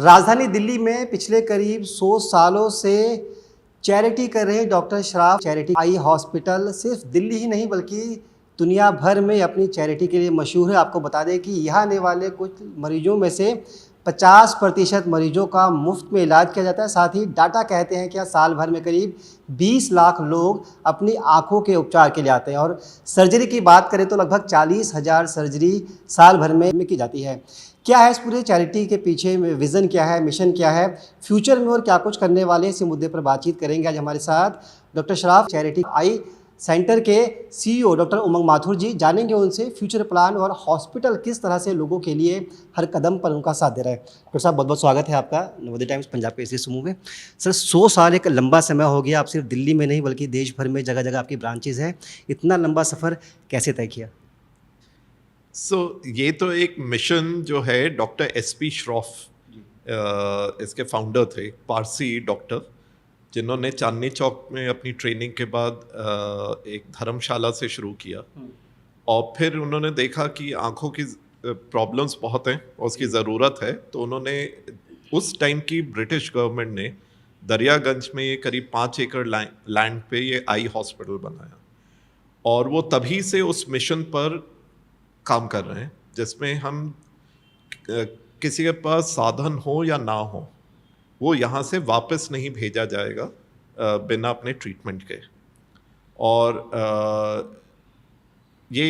राजधानी दिल्ली में पिछले करीब 100 सालों से चैरिटी कर रहे doctor Shroff charity eye hospital सिर्फ दिल्ली ही नहीं बल्कि दुनिया भर में अपनी चैरिटी के लिए मशहूर है। आपको बता दें कि यहाँ आने वाले कुछ मरीजों में से 50% मरीजों का मुफ्त में इलाज किया जाता है। साथ ही डाटा कहते हैं कि साल भर में करीब 20 लाख लोग अपनी आंखों के उपचार के लिए आते हैं और सर्जरी की बात करें तो लगभग 40,000 सर्जरी साल भर में की जाती है। क्या है इस पूरे चैरिटी के पीछे विज़न, क्या है मिशन, क्या है फ्यूचर में और क्या कुछ करने वाले हैं, इसी मुद्दे पर बातचीत करेंगे। आज हमारे साथ डॉक्टर शराफ चैरिटी आई सेंटर के सीईओ डॉक्टर उमंग माथुर जी, जानेंगे उनसे फ्यूचर प्लान और हॉस्पिटल किस तरह से लोगों के लिए हर कदम पर उनका साथ दे रहा है। डॉक्टर साहब, बहुत बहुत स्वागत है आपका नवोदय टाइम्स पंजाब के इस समूह में। सर, 100 साल एक लंबा समय हो गया, आप सिर्फ दिल्ली में नहीं बल्कि देश भर में जगह जगह आपकी ब्रांचेज हैं। इतना लंबा सफ़र कैसे तय किया? ये तो एक मिशन जो है डॉक्टर SP श्रॉफ इसके फाउंडर थे, पारसी डॉक्टर, जिन्होंने चांदनी चौक में अपनी ट्रेनिंग के बाद एक धर्मशाला से शुरू किया और फिर उन्होंने देखा कि आंखों की प्रॉब्लम्स बहुत हैं और उसकी ज़रूरत है, तो उन्होंने उस टाइम की ब्रिटिश गवर्नमेंट ने दरियागंज में ये करीब 5 एकड़ लैंड पे ये आई हॉस्पिटल बनाया और वो तभी से उस मिशन पर काम कर रहे हैं, जिसमें हम किसी के पास साधन हो या ना हो, वो यहाँ से वापस नहीं भेजा जाएगा बिना अपने ट्रीटमेंट के। और ये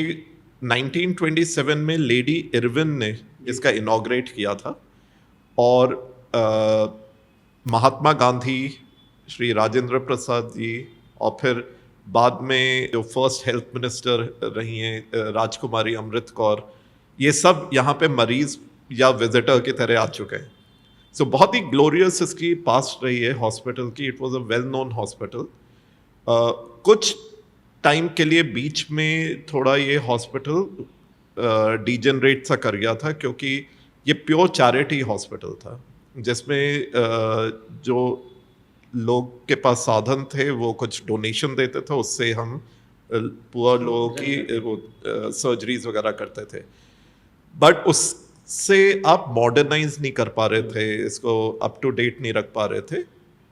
1927 में लेडी इरविन ने इसका इनॉग्रेट किया था और महात्मा गांधी, श्री राजेंद्र प्रसाद जी और फिर बाद में जो फर्स्ट हेल्थ मिनिस्टर रही हैं राजकुमारी अमृत कौर, ये सब यहाँ पे मरीज या विजिटर की तरह आ चुके हैं। सो बहुत ही ग्लोरियस इसकी पास्ट रही है हॉस्पिटल की। It was a well known hospital. कुछ टाइम के लिए बीच में थोड़ा ये हॉस्पिटल डिजेनरेट सा कर गया था, क्योंकि ये प्योर चैरिटी हॉस्पिटल था, जिसमें जो लोग के पास साधन थे वो कुछ डोनेशन देते थे, उससे हम पुअर लोगों की वो सर्जरीज वगैरह करते थे। बट उससे आप मॉडर्नाइज नहीं कर पा रहे थे, इसको अप टू डेट नहीं रख पा रहे थे।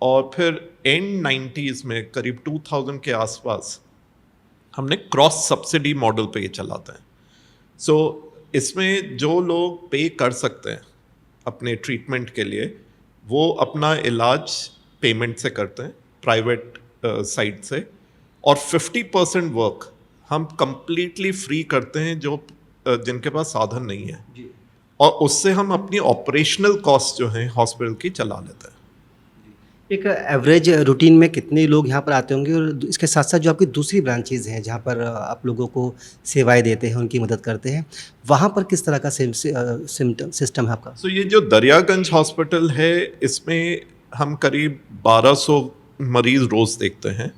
और फिर एंड 90s में करीब 2000 के आसपास हमने क्रॉस सब्सिडी मॉडल पे ये चलाते हैं। सो इसमें जो लोग पे कर सकते हैं अपने ट्रीटमेंट के लिए, वो अपना इलाज पेमेंट से करते हैं, प्राइवेट साइड से, और 50% वर्क हम कंप्लीटली फ्री करते हैं जो जिनके पास साधन नहीं है जी। और उससे हम अपनी ऑपरेशनल कॉस्ट जो है हॉस्पिटल की चला लेते हैं। एक एवरेज रूटीन में कितने लोग यहाँ पर आते होंगे, और इसके साथ साथ जो आपकी दूसरी ब्रांचेज हैं जहाँ पर आप लोगों को सेवाएं देते हैं, उनकी मदद करते हैं, वहाँ पर किस तरह का सिस्टम है आपका? ये जो दरियागंज हॉस्पिटल है, इसमें हम करीब 1200 मरीज रोज देखते हैं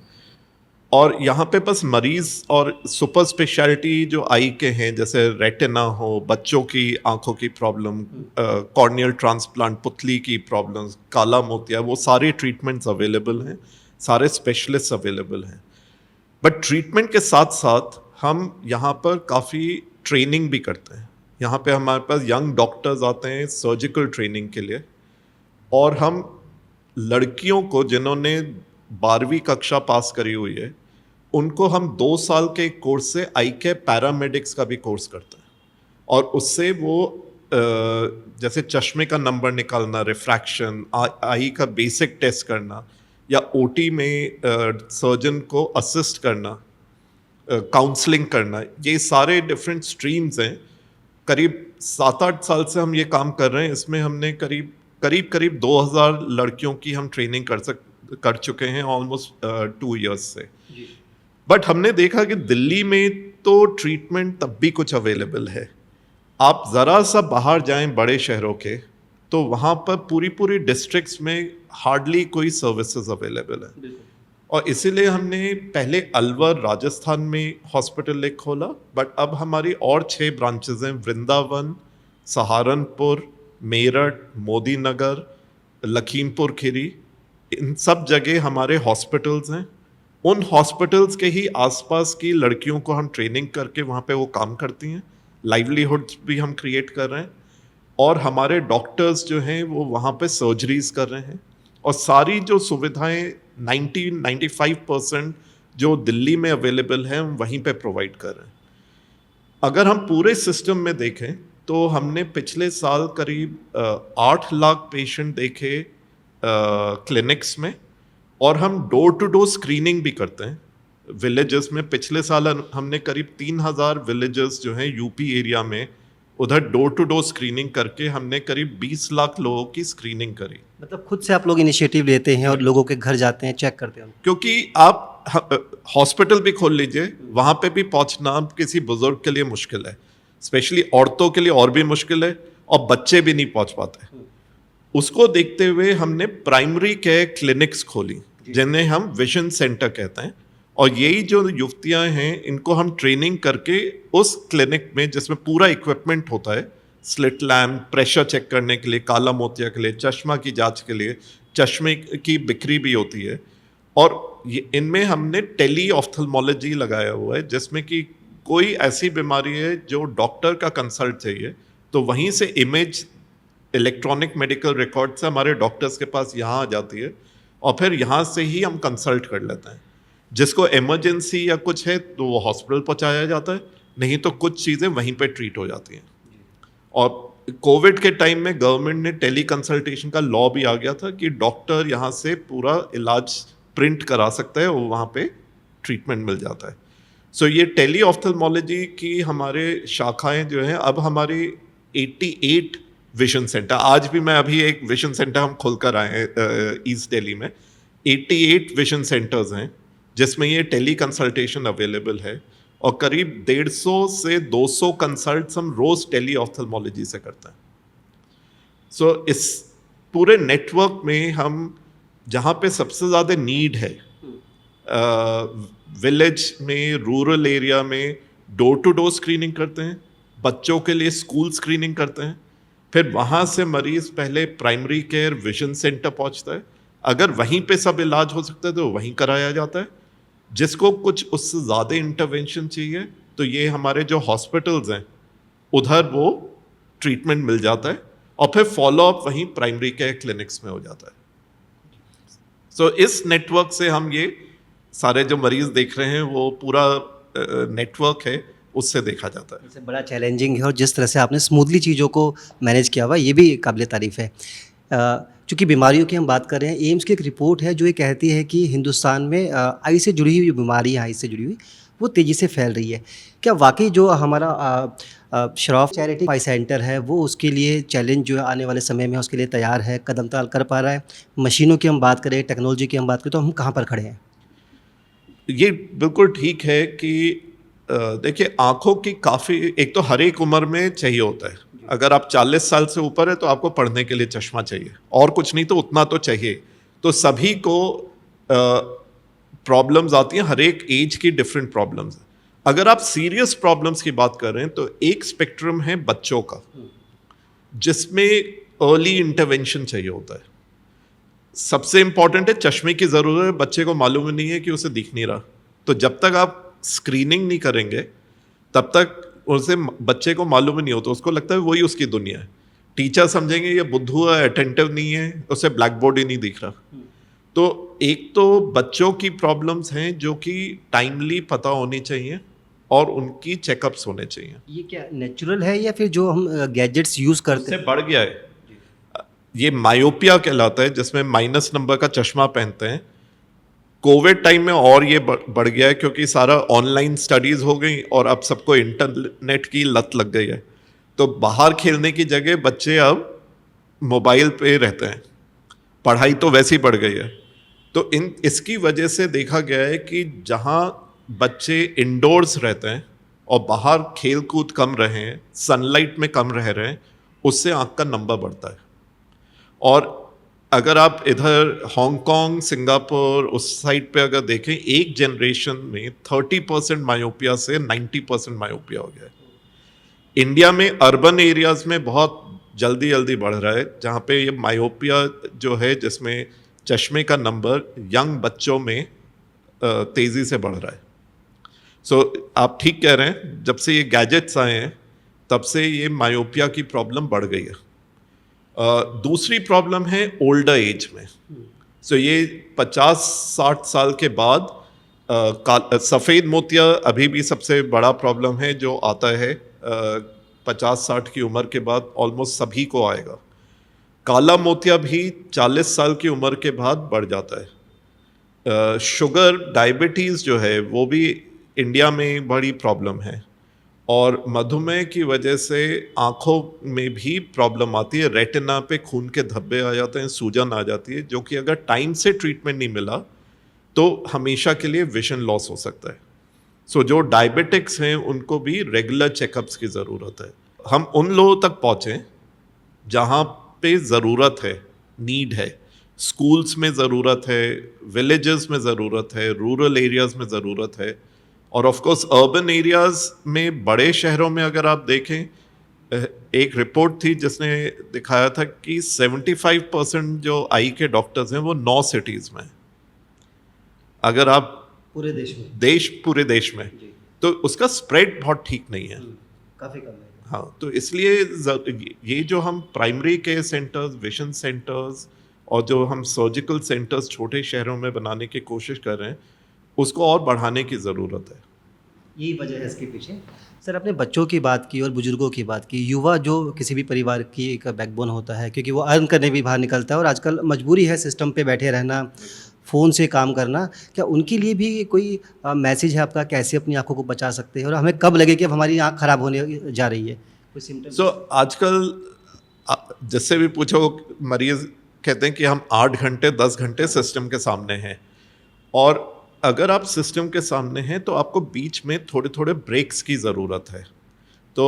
और यहाँ पे बस मरीज और सुपर स्पेशलिटी जो आई के हैं, जैसे रेटिना हो, बच्चों की आंखों की प्रॉब्लम, कॉर्नियल ट्रांसप्लांट, पुतली की प्रॉब्लम्स, काला मोतिया, वो सारे ट्रीटमेंट्स अवेलेबल हैं, सारे स्पेशलिस्ट अवेलेबल हैं। बट ट्रीटमेंट के साथ साथ हम यहाँ पर काफ़ी ट्रेनिंग भी करते हैं। यहाँ पे हमारे पास यंग डॉक्टर्स आते हैं सर्जिकल ट्रेनिंग के लिए, और हम लड़कियों को जिन्होंने 12वीं कक्षा पास करी हुई है, उनको हम 2 साल के कोर्स से आई के पैरामेडिक्स का भी कोर्स करते हैं, और उससे वो जैसे चश्मे का नंबर निकालना, रिफ्रैक्शन, आई का बेसिक टेस्ट करना, या ओटी में सर्जन को असिस्ट करना, काउंसलिंग करना, ये सारे डिफरेंट स्ट्रीम्स हैं। करीब 7-8 साल से हम ये काम कर रहे हैं। इसमें हमने करीब 2000 लड़कियों की हम ट्रेनिंग कर चुके हैं ऑलमोस्ट 2 इयर्स से। बट हमने देखा कि दिल्ली में तो ट्रीटमेंट तब भी कुछ अवेलेबल है। आप ज़रा सा बाहर जाएं बड़े शहरों के, तो वहाँ पर पूरी डिस्ट्रिक्ट्स में हार्डली कोई सर्विसेज अवेलेबल है। और इसीलिए हमने पहले अलवर राजस्थान में हॉस्पिटल एक खोला, बट अब हमारी और 6 ब्रांचेज हैं, वृंदावन, सहारनपुर, मेरठ, मोदी नगर, लखीमपुर खीरी, इन सब जगह हमारे हॉस्पिटल्स हैं। उन हॉस्पिटल्स के ही आसपास की लड़कियों को हम ट्रेनिंग करके वहाँ पे वो काम करती हैं, लाइवलीहुड्स भी हम क्रिएट कर रहे हैं, और हमारे डॉक्टर्स जो हैं वो वहाँ पे सर्जरीज कर रहे हैं, और सारी जो सुविधाएं 90-95% जो दिल्ली में अवेलेबल हैं हम वहीं पे प्रोवाइड कर रहे हैं। अगर हम पूरे सिस्टम में देखें तो हमने पिछले साल करीब 8 लाख पेशेंट देखे क्लिनिक्स में, और हम डोर टू डोर स्क्रीनिंग भी करते हैं विलेजेस में। पिछले साल हमने करीब 3000 विलेजेस जो हैं यूपी एरिया में, उधर डोर टू डोर स्क्रीनिंग करके हमने करीब 20 लाख लोगों की स्क्रीनिंग करी। मतलब खुद से आप लोग इनिशिएटिव लेते हैं और लोगों के घर जाते हैं, चेक करते हैं? क्योंकि आप हॉस्पिटल भी खोल लीजिए, वहाँ पे भी पहुँचना किसी बुजुर्ग के लिए मुश्किल है, स्पेशली औरतों के लिए और भी मुश्किल है, और बच्चे भी नहीं पहुँच पाते। उसको देखते हुए हमने प्राइमरी केयर क्लिनिक्स खोली जिन्हें हम विजन सेंटर कहते हैं, और यही जो युवतियां हैं इनको हम ट्रेनिंग करके उस क्लिनिक में, जिसमें पूरा इक्विपमेंट होता है, स्लिट लैम्प, प्रेशर चेक करने के लिए, काला मोतिया के लिए, चश्मा की जांच के लिए, चश्मे की बिक्री भी होती है, और इनमें हमने टेली ऑफ्थल्मोलॉजी लगाया हुआ है, जिसमें कि कोई ऐसी बीमारी है जो डॉक्टर का कंसल्ट चाहिए तो वहीं से इमेज इलेक्ट्रॉनिक मेडिकल रिकॉर्ड से हमारे डॉक्टर्स के पास यहाँ आ जाती है, और फिर यहाँ से ही हम कंसल्ट कर लेते हैं। जिसको इमरजेंसी या कुछ है तो वो हॉस्पिटल पहुँचाया जाता है, नहीं तो कुछ चीज़ें वहीं पे ट्रीट हो जाती हैं। और कोविड के टाइम में गवर्नमेंट ने टेली कंसल्टेशन का लॉ भी आ गया था कि डॉक्टर यहाँ से पूरा इलाज प्रिंट करा सकता है और वहाँ पे ट्रीटमेंट मिल जाता है। सो ये टेली ऑफ्थल्मोलॉजी की हमारे शाखाएं जो हैं, अब हमारी 88 विजन सेंटर, आज भी मैं अभी एक विजन सेंटर हम खोल कर आए हैं ईस्ट दिल्ली में, 88 विजन सेंटर्स हैं जिसमें ये टेली कंसल्टेशन अवेलेबल है, और करीब 150 से 200 कंसल्ट्स हम रोज टेली ऑफ्थल्मोलॉजी से करते हैं। सो इस पूरे नेटवर्क में हम जहाँ पे सबसे ज़्यादा नीड है, विलेज में, रूरल एरिया में डोर टू डोर स्क्रीनिंग करते हैं, बच्चों के लिए स्कूल स्क्रीनिंग करते हैं, फिर वहाँ से मरीज पहले प्राइमरी केयर विजन सेंटर पहुँचता है, अगर वहीं पे सब इलाज हो सकता है तो वहीं कराया जाता है। जिसको कुछ उससे ज़्यादा इंटरवेंशन चाहिए तो ये हमारे जो हॉस्पिटल्स हैं उधर वो ट्रीटमेंट मिल जाता है, और फिर फॉलोअप वहीं प्राइमरी केयर क्लिनिक्स में हो जाता है। सो इस नेटवर्क से हम ये सारे जो मरीज देख रहे हैं वो पूरा नेटवर्क है, उससे देखा जाता है। इससे बड़ा चैलेंजिंग है, और जिस तरह से आपने स्मूथली चीज़ों को मैनेज किया हुआ ये भी काबिल तारीफ़ है। चूँकि बीमारियों की हम बात कर रहे हैं, एम्स की एक रिपोर्ट है जो ये कहती है कि हिंदुस्तान में आई से जुड़ी हुई बीमारी है, आई से जुड़ी हुई, वो तेज़ी से फैल रही है। क्या वाकई जो हमारा श्रॉफ चैरिटी आई सेंटर है वो उसके लिए चैलेंज जो है आने वाले समय में उसके लिए तैयार है, कदम ताल कर पा रहा है? मशीनों की हम बात करें, टेक्नोलॉजी की हम बात करें, तो हम कहाँ पर खड़े हैं? ये बिल्कुल ठीक है कि देखिए, आँखों की काफ़ी, एक तो हर एक उम्र में चाहिए होता है। अगर आप 40 साल से ऊपर है तो आपको पढ़ने के लिए चश्मा चाहिए, और कुछ नहीं तो उतना तो चाहिए। तो सभी को प्रॉब्लम्स आती हैं, हर एक एज की डिफरेंट प्रॉब्लम्स। अगर आप सीरियस प्रॉब्लम्स की बात कर रहे हैं तो एक स्पेक्ट्रम है बच्चों का, जिसमें अर्ली इंटरवेंशन चाहिए होता है। सबसे इंपॉर्टेंट है चश्मे की ज़रूरत है, बच्चे को मालूम ही नहीं है कि उसे दिख नहीं रहा, तो जब तक आप स्क्रीनिंग नहीं करेंगे तब तक उसे, बच्चे को मालूम ही नहीं होता, उसको लगता है वही उसकी दुनिया है। टीचर समझेंगे ये बुद्धू है, अटेंटिव नहीं है, उसे ब्लैक बोर्ड ही नहीं दिख रहा। तो एक तो बच्चों की प्रॉब्लम्स हैं जो कि टाइमली पता होनी चाहिए और उनकी चेकअप्स होने चाहिए। ये क्या नेचुरल है या फिर जो हम गैजेट्स यूज़ करते हैं? बढ़ गया है, ये मायोपिया कहलाता है, जिसमें माइनस नंबर का चश्मा पहनते हैं। कोविड टाइम में और ये बढ़ गया है क्योंकि सारा ऑनलाइन स्टडीज़ हो गई और अब सबको इंटरनेट की लत लग गई है, तो बाहर खेलने की जगह बच्चे अब मोबाइल पे रहते हैं, पढ़ाई तो वैसे ही बढ़ गई है। तो इसकी वजह से देखा गया है कि जहाँ बच्चे इंडोर्स रहते हैं और बाहर खेल कूद कम रहे हैं, सनलाइट में कम रह रहे हैं, उससे आँख का नंबर बढ़ता है। और अगर आप इधर हांगकांग, सिंगापुर उस साइड पे अगर देखें, एक जनरेशन में 30% मायोपिया से 90% मायोपिया हो गया है। इंडिया में अर्बन एरियाज में बहुत जल्दी बढ़ रहा है, जहाँ पे ये मायोपिया जो है, जिसमें चश्मे का नंबर यंग बच्चों में तेज़ी से बढ़ रहा है। सो आप ठीक कह रहे हैं, जब से ये गैजेट्स आए हैं तब से ये मायोपिया की प्रॉब्लम बढ़ गई है। दूसरी प्रॉब्लम है ओल्डर एज में। सो ये 50-60 साल के बाद सफ़ेद मोतिया अभी भी सबसे बड़ा प्रॉब्लम है जो आता है 50-60 की उम्र के बाद ऑलमोस्ट सभी को आएगा। काला मोतिया भी 40 साल की उम्र के बाद बढ़ जाता है। शुगर डायबिटीज़ जो है वो भी इंडिया में बड़ी प्रॉब्लम है, और मधुमेह की वजह से आँखों में भी प्रॉब्लम आती है, रेटिना पे खून के धब्बे आ जाते हैं, सूजन आ जाती है, जो कि अगर टाइम से ट्रीटमेंट नहीं मिला तो हमेशा के लिए विजन लॉस हो सकता है। सो जो डायबिटिक्स हैं उनको भी रेगुलर चेकअप्स की ज़रूरत है। हम उन लोगों तक पहुँचें जहाँ पे ज़रूरत है, नीड है। स्कूल्स में ज़रूरत है, विलेजेस में ज़रूरत है, रूरल एरियाज़ में ज़रूरत है, और ऑफ कोर्स अर्बन एरियाज़ में, बड़े शहरों में अगर आप देखें, एक रिपोर्ट थी जिसने दिखाया था कि 75% जो आई के डॉक्टर्स हैं वो 9 सिटीज़ में। अगर आप पूरे देश में, पूरे देश में, तो उसका स्प्रेड बहुत ठीक नहीं है, काफ़ी कम है। हाँ। तो इसलिए ये जो हम primary care centres, vision centres और जो हम सर्जिकल सेंटर्स छोटे शहरों में बनाने की कोशिश कर रहे हैं, उसको और बढ़ाने की ज़रूरत है। यही वजह है इसके पीछे। सर, आपने बच्चों की बात की और बुजुर्गों की बात की। युवा जो किसी भी परिवार की एक बैकबोन होता है, क्योंकि वो अर्न करने भी बाहर निकलता है और आजकल मजबूरी है सिस्टम पे बैठे रहना, फ़ोन से काम करना। क्या उनके लिए भी कोई मैसेज है आपका, कैसे अपनी आँखों को बचा सकते हैं और हमें कब लगे कि अब हमारी आँख ख़राब होने जा रही है? कोई सिम्टम? सो आजकल जिससे भी पूछो, मरीज़ कहते हैं कि हम 8 घंटे 10 घंटे सिस्टम के सामने हैं, और अगर आप सिस्टम के सामने हैं तो आपको बीच में थोड़े थोड़े ब्रेक्स की ज़रूरत है। तो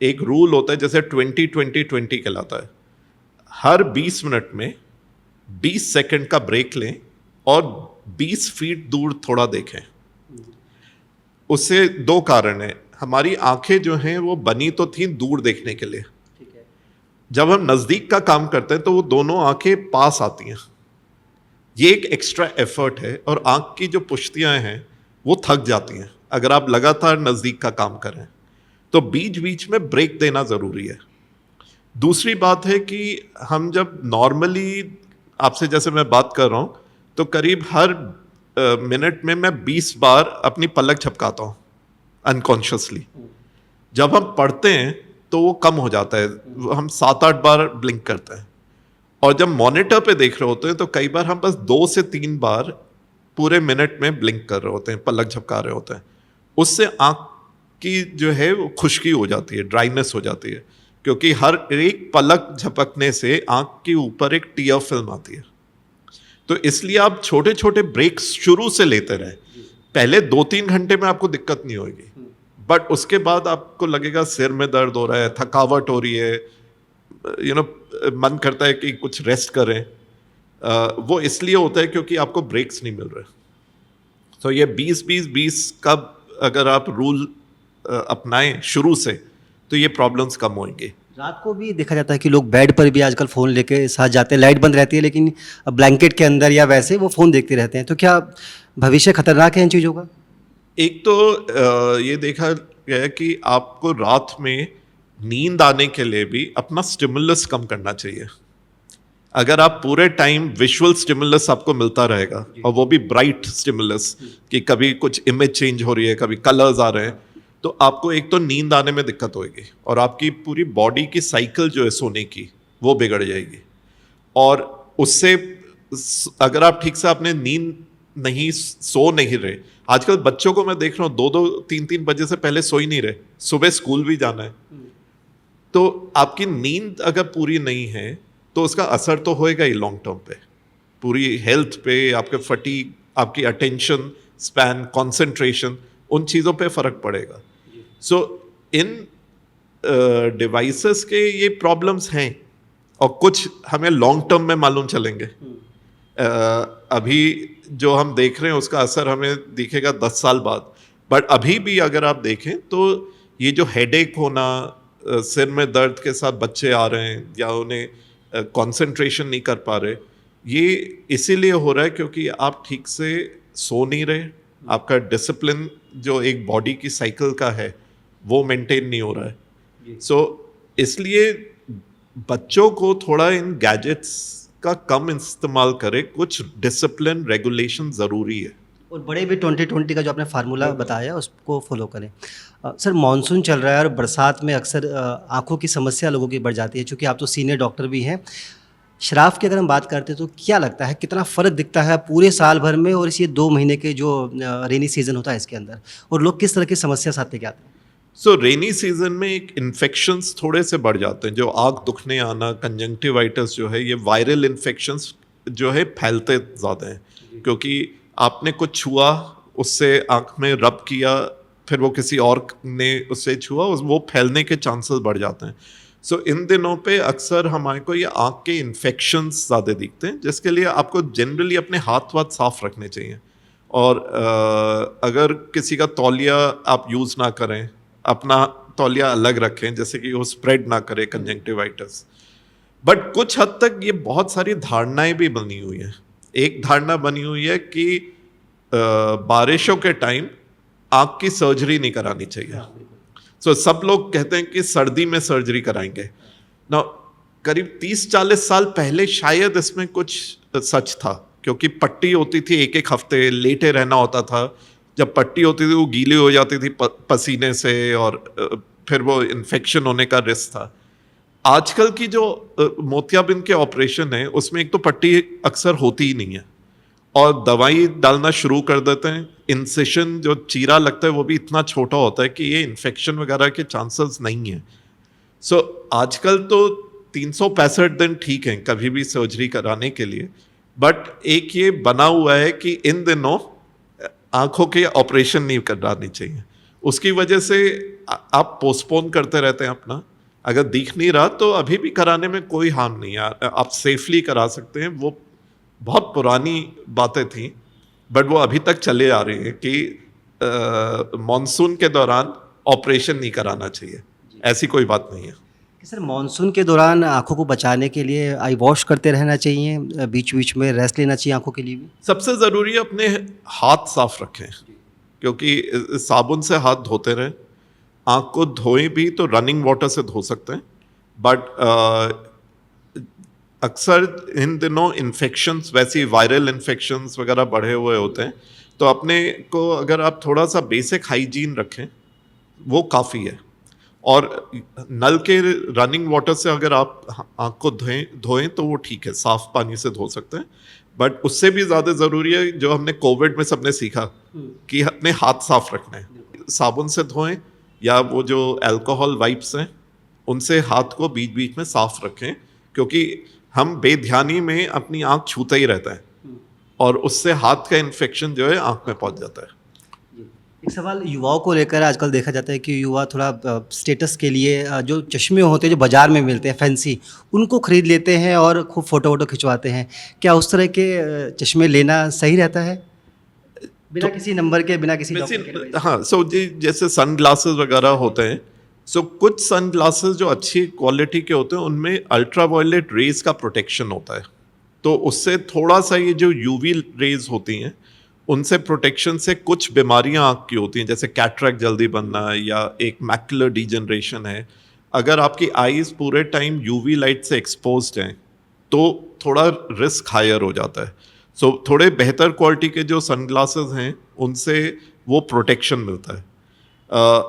एक रूल होता है जैसे 20-20-20 कहलाता है। हर 20 मिनट में 20 सेकंड का ब्रेक लें और 20 फीट दूर थोड़ा देखें। उससे 2 कारण हैं। हमारी आंखें जो हैं वो बनी तो थी दूर देखने के लिए, ठीक है। जब हम नज़दीक का काम करते हैं तो वो दोनों आंखें पास आती हैं। ये एक एक्स्ट्रा एफर्ट है, और आँख की जो पुश्तियाँ हैं वो थक जाती हैं अगर आप लगातार नज़दीक का काम करें। तो बीच बीच में ब्रेक देना ज़रूरी है। दूसरी बात है कि हम जब नॉर्मली आपसे जैसे मैं बात कर रहा हूँ, तो करीब हर मिनट में मैं 20 बार अपनी पलक झपकाता हूँ अनकॉन्शियसली। जब हम पढ़ते हैं तो वो कम हो जाता है, हम 7-8 बार ब्लिंक करते हैं। और जब मॉनिटर पे देख रहे होते हैं तो कई बार हम बस 2 से 3 बार पूरे मिनट में ब्लिंक कर रहे होते हैं, पलक झपका रहे होते हैं। उससे आँख की जो है वो खुश्की हो जाती है, ड्राइनेस हो जाती है, क्योंकि हर एक पलक झपकने से आँख के ऊपर एक टीयर फिल्म आती है। तो इसलिए आप छोटे छोटे ब्रेक्स शुरू से लेते रहें। पहले 2-3 घंटे में आपको दिक्कत नहीं होगी, बट उसके बाद आपको लगेगा सिर में दर्द हो रहा है, थकावट हो रही है, मन करता है कि कुछ रेस्ट करें। वो इसलिए होता है क्योंकि आपको ब्रेक्स नहीं मिल रहे। तो ये 20-20-20 का अगर आप रूल अपनाएं शुरू से, तो ये प्रॉब्लम्स कम होंगे। रात को भी देखा जाता है कि लोग बेड पर भी आजकल फ़ोन लेके साथ जाते हैं, लाइट बंद रहती है लेकिन ब्लैंकेट के अंदर या वैसे वो फ़ोन देखते रहते हैं। तो क्या भविष्य खतरनाक है इन चीज़ों का? एक तो ये देखा गया है कि आपको रात में नींद आने के लिए भी अपना स्टिमुलस कम करना चाहिए। अगर आप पूरे टाइम विजुअल स्टिमुलस आपको मिलता रहेगा, और वो भी ब्राइट स्टिमुलस, कि कभी कुछ इमेज चेंज हो रही है, कभी कलर्स आ रहे हैं, तो आपको एक तो नींद आने में दिक्कत होगी, और आपकी पूरी बॉडी की साइकिल जो है सोने की वो बिगड़ जाएगी। और उससे अगर आप ठीक से आपने नींद नहीं सो नहीं रहे, आजकल बच्चों को मैं देख रहा हूँ 2-2 3-3 बजे से पहले सो ही नहीं रहे, सुबह स्कूल भी जाना है। तो आपकी नींद अगर पूरी नहीं है तो उसका असर तो होएगा ही लॉन्ग टर्म पे, पूरी हेल्थ पे, आपके फटीग, आपकी अटेंशन स्पैन, कंसंट्रेशन, उन चीज़ों पे फ़र्क पड़ेगा। सो इन डिवाइसेस के ये प्रॉब्लम्स हैं, और कुछ हमें लॉन्ग टर्म में मालूम चलेंगे। अभी जो हम देख रहे हैं उसका असर हमें दिखेगा 10 साल बाद, बट अभी भी अगर आप देखें तो ये जो हेडेक होना, सिर में दर्द के साथ बच्चे आ रहे हैं, या उन्हें कंसंट्रेशन नहीं कर पा रहे, ये इसीलिए हो रहा है क्योंकि आप ठीक से सो नहीं रहे, आपका डिसिप्लिन जो एक बॉडी की साइकिल का है वो मेंटेन नहीं हो रहा है। सो इसलिए बच्चों को थोड़ा इन गैजेट्स का कम इस्तेमाल करें, कुछ डिसिप्लिन रेगुलेशन ज़रूरी है। और बड़े भी 2020 का जो आपने फार्मूला बताया उसको फॉलो करें। सर मानसून चल रहा है और बरसात में अक्सर आँखों की समस्या लोगों की बढ़ जाती है, चूँकि आप तो सीनियर डॉक्टर भी हैं। शराफ की अगर हम बात करते हैं तो क्या लगता है कितना फ़र्क दिखता है पूरे साल भर में और इस ये 2 महीने के जो रेनी सीज़न होता है इसके अंदर, और लोग किस तरह की समस्या साथ लेके आते हैं? सो रेनी सीजन में एक इन्फेक्शंस थोड़े से बढ़ जाते हैं, जो आँख दुखने आना, कंजंक्टिवाइटिस जो है, ये वायरल इन्फेक्शंस जो है फैलते ज़्यादा हैं, क्योंकि आपने कुछ छुआ, उससे आँख में रब किया, फिर वो किसी और ने उससे छुआ, वो फैलने के चांसेस बढ़ जाते हैं। सो इन दिनों पे अक्सर हमारे को ये आँख के इन्फेक्शंस ज़्यादा दिखते हैं, जिसके लिए आपको जनरली अपने हाथ वाथ साफ रखने चाहिए। और अगर किसी का तौलिया आप यूज़ ना करें, अपना तौलिया अलग रखें, जैसे कि वो स्प्रेड ना करे कंजंक्टिवाइटिस। बट कुछ हद तक ये बहुत सारी धारणाएं भी बनी हुई हैं। एक धारणा बनी हुई है कि बारिशों के टाइम आँख की सर्जरी नहीं करानी चाहिए। सो सब लोग कहते हैं कि सर्दी में सर्जरी कराएंगे ना। करीब 30-40 साल पहले शायद इसमें कुछ सच था, क्योंकि पट्टी होती थी, एक एक हफ्ते लेटे रहना होता था। जब पट्टी होती थी वो गीली हो जाती थी पसीने से, और फिर वो इन्फेक्शन होने का रिस्क था। आजकल की जो मोतियाबिंद के ऑपरेशन है उसमें एक तो पट्टी अक्सर होती ही नहीं है, और दवाई डालना शुरू कर देते हैं। इंसिशन जो चीरा लगता है वो भी इतना छोटा होता है कि ये इन्फेक्शन वगैरह के चांसेस नहीं है। सो आजकल तो 365 दिन ठीक हैं कभी भी सर्जरी कराने के लिए, बट एक ये बना हुआ है कि इन दिनों आंखों के ऑपरेशन नहीं करानी चाहिए। उसकी वजह से आप पोस्टपोन करते रहते हैं अपना। अगर दिख नहीं रहा तो अभी भी कराने में कोई हार्म नहीं है, आप सेफली करा सकते हैं। वो बहुत पुरानी बातें थी, बट वो अभी तक चले आ रही हैं कि मॉनसून के दौरान ऑपरेशन नहीं कराना चाहिए, ऐसी कोई बात नहीं है। सर मानसून के दौरान आँखों को बचाने के लिए आई वॉश करते रहना चाहिए, बीच बीच में रेस्ट लेना चाहिए आँखों के लिए भी? सबसे ज़रूरी है अपने हाथ साफ रखें, क्योंकि साबुन से हाथ धोते रहें। आँख को धोएं भी तो रनिंग वाटर से धो सकते हैं, बट अक्सर इन दिनों इन्फेक्शंस, वैसी वायरल इन्फेक्शंस वगैरह बढ़े हुए होते हैं, तो अपने को अगर आप थोड़ा सा बेसिक हाइजीन रखें वो काफ़ी है। और नल के रनिंग वाटर से अगर आप आँख को धोएं तो वो ठीक है, साफ पानी से धो सकते हैं। बट उससे भी ज़्यादा ज़रूरी है जो हमने कोविड में सबने सीखा कि अपने हाथ साफ रखने हैं। साबुन से धोएं, या वो जो अल्कोहल वाइप्स हैं उनसे हाथ को बीच बीच में साफ रखें, क्योंकि हम बेध्यानी में अपनी आँख छूते ही रहता है और उससे हाथ का इन्फेक्शन जो है आँख में पहुँच जाता है। एक सवाल युवाओं को लेकर आजकल देखा जाता है कि युवा थोड़ा स्टेटस के लिए जो चश्मे होते हैं जो बाज़ार में मिलते हैं फैंसी, उनको ख़रीद लेते हैं और खूब फ़ोटो वोटो खिंचवाते हैं। क्या उस तरह के चश्मे लेना सही रहता है, बिना किसी नंबर के, बिना किसी डॉक्टर के? हाँ, सो जी जैसे सन ग्लासेस वगैरह होते हैं, सो कुछ सन ग्लासेस जो अच्छी क्वालिटी के होते हैं उनमें अल्ट्रा वायलेट रेज का प्रोटेक्शन होता है, तो उससे थोड़ा सा ये जो यूवी रेज होती हैं उनसे प्रोटेक्शन से कुछ बीमारियां आँख की होती हैं, जैसे कैटरैक्ट जल्दी बनना या एक मैकुलर डीजनरेशन है। अगर आपकी आईज पूरे टाइम यूवी लाइट से एक्सपोज्ड हैं तो थोड़ा रिस्क हायर हो जाता है। सो थोड़े बेहतर क्वालिटी के जो सनग्लासेस हैं उनसे वो प्रोटेक्शन मिलता है।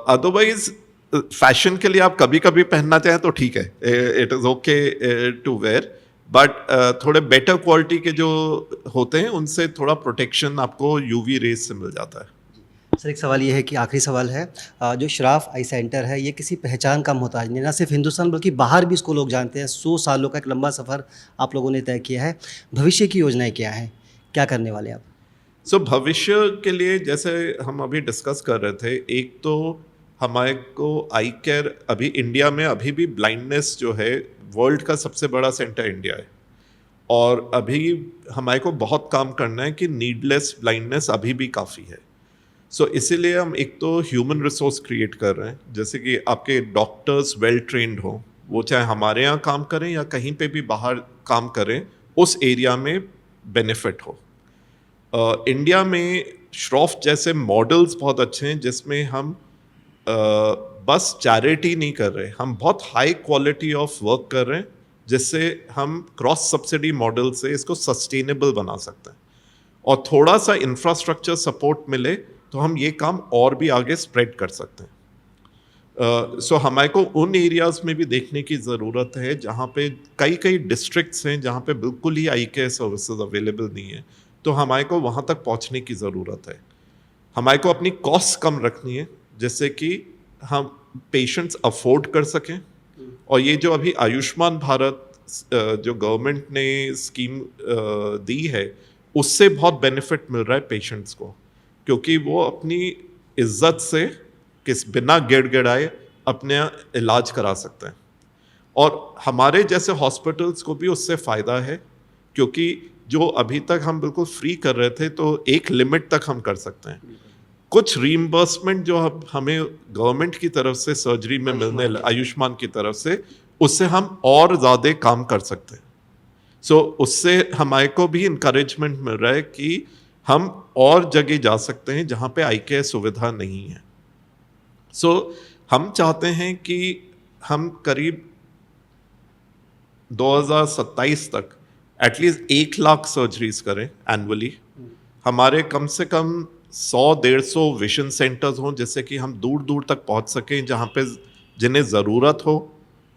अदरवाइज फैशन के लिए आप कभी कभी पहनना चाहें तो ठीक है, it is okay to wear, but थोड़े बेटर क्वालिटी के जो होते हैं उनसे थोड़ा प्रोटेक्शन आपको यूवी रेज से मिल जाता है। सर एक सवाल ये है कि आखिरी सवाल है, जो शराफ आई सेंटर है ये किसी पहचान का मोहताज नहीं, ना सिर्फ हिंदुस्तान बल्कि बाहर भी इसको लोग जानते हैं। 100 सालों का एक लंबा सफ़र आप लोगों ने तय किया है। भविष्य की योजनाएं क्या हैं, क्या करने वाले आप? सो भविष्य के लिए जैसे हम अभी डिस्कस कर रहे थे, एक तो हमारे को आई केयर, अभी इंडिया में अभी भी ब्लाइंडनेस जो है वर्ल्ड का सबसे बड़ा सेंटर इंडिया है, और अभी हमारे को बहुत काम करना है कि नीडलेस ब्लाइंडनेस अभी भी काफ़ी है। सो इसीलिए हम एक तो ह्यूमन रिसोर्स क्रिएट कर रहे हैं, जैसे कि आपके डॉक्टर्स वेल ट्रेंड हो, वो चाहे हमारे यहाँ काम करें या कहीं पे भी बाहर काम करें, उस एरिया में बेनिफिट हो। इंडिया में श्रॉफ जैसे मॉडल्स बहुत अच्छे हैं जिसमें हम बस चैरिटी नहीं कर रहे, हम बहुत हाई क्वालिटी ऑफ वर्क कर रहे हैं जिससे हम क्रॉस सब्सिडी मॉडल से इसको सस्टेनेबल बना सकते हैं, और थोड़ा सा इंफ्रास्ट्रक्चर सपोर्ट मिले तो हम ये काम और भी आगे स्प्रेड कर सकते हैं। सो हमारे को उन एरियाज में भी देखने की ज़रूरत है जहाँ पे कई कई डिस्ट्रिक्ट्स हैं जहाँ पे बिल्कुल ही आई केयर सर्विसेज अवेलेबल नहीं है, तो हमारे को वहाँ तक पहुँचने की ज़रूरत है। हमारे को अपनी कॉस्ट कम रखनी है जिससे कि हम पेशेंट्स अफोर्ड कर सकें, और ये जो अभी आयुष्मान भारत जो गवर्नमेंट ने स्कीम दी है उससे बहुत बेनिफिट मिल रहा है पेशेंट्स को, क्योंकि वो अपनी इज्जत से बिना गिड़गिड़ाए अपने इलाज करा सकते हैं, और हमारे जैसे हॉस्पिटल्स को भी उससे फ़ायदा है, क्योंकि जो अभी तक हम बिल्कुल फ्री कर रहे थे तो एक लिमिट तक हम कर सकते हैं। कुछ रीइंबर्समेंट जो हमें गवर्नमेंट की तरफ से सर्जरी में मिलने आयुष्मान की तरफ से, उससे हम और ज़्यादा काम कर सकते हैं। सो उससे हमारे को भी इंकरेजमेंट मिल रहा है कि हम और जगह जा सकते हैं जहाँ पे आई केयर सुविधा नहीं है। सो हम चाहते हैं कि हम करीब 2027 तक एटलीस्ट 1 लाख सर्जरीज करें एनुअली। हमारे कम से कम 100-150 विजन सेंटर्स हों, जिससे कि हम दूर दूर तक पहुंच सकें, जहां पे जिन्हें ज़रूरत हो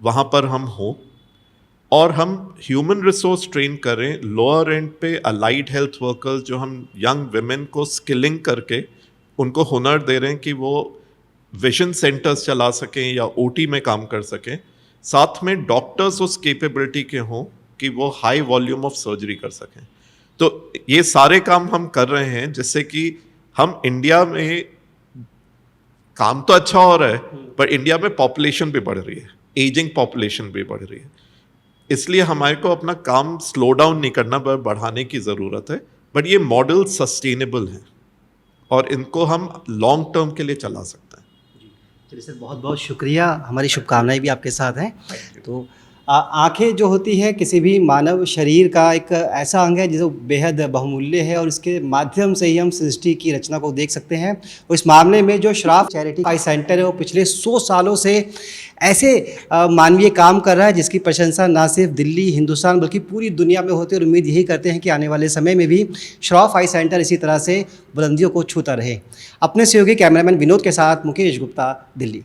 वहां पर हम हों, और हम ह्यूमन रिसोर्स ट्रेन करें लोअर एंड पे अलाइड हेल्थ वर्कर्स, जो हम यंग विमेन को स्किलिंग करके उनको हुनर दे रहे हैं कि वो विजन सेंटर्स चला सकें या ओटी में काम कर सकें। साथ में डॉक्टर्स उस कैपेबिलिटी के हों कि वो हाई वॉल्यूम ऑफ सर्जरी कर सकें। तो ये सारे काम हम कर रहे हैं जिससे कि हम इंडिया में काम तो अच्छा हो रहा है, पर इंडिया में पॉपुलेशन भी बढ़ रही है, एजिंग पॉपुलेशन भी बढ़ रही है, इसलिए हमारे को अपना काम स्लो डाउन नहीं करना पर बढ़ाने की ज़रूरत है। बट ये मॉडल सस्टेनेबल हैं और इनको हम लॉन्ग टर्म के लिए चला सकते हैं। चलिए सर, बहुत बहुत शुक्रिया, हमारी शुभकामनाएं भी आपके साथ हैं। तो आँखें जो होती है किसी भी मानव शरीर का एक ऐसा अंग है जो बेहद बहुमूल्य है, और इसके माध्यम से ही हम सृष्टि की रचना को देख सकते हैं। और इस मामले में जो श्राफ चैरिटी आई सेंटर है वो पिछले 100 सालों से ऐसे मानवीय काम कर रहा है जिसकी प्रशंसा ना सिर्फ दिल्ली, हिंदुस्तान बल्कि पूरी दुनिया में होती है, और उम्मीद यही करते हैं कि आने वाले समय में भी श्राफ आई सेंटर इसी तरह से बुलंदियों को छूता रहे। अपने सहयोगी कैमरामैन विनोद के साथ मुकेश गुप्ता, दिल्ली।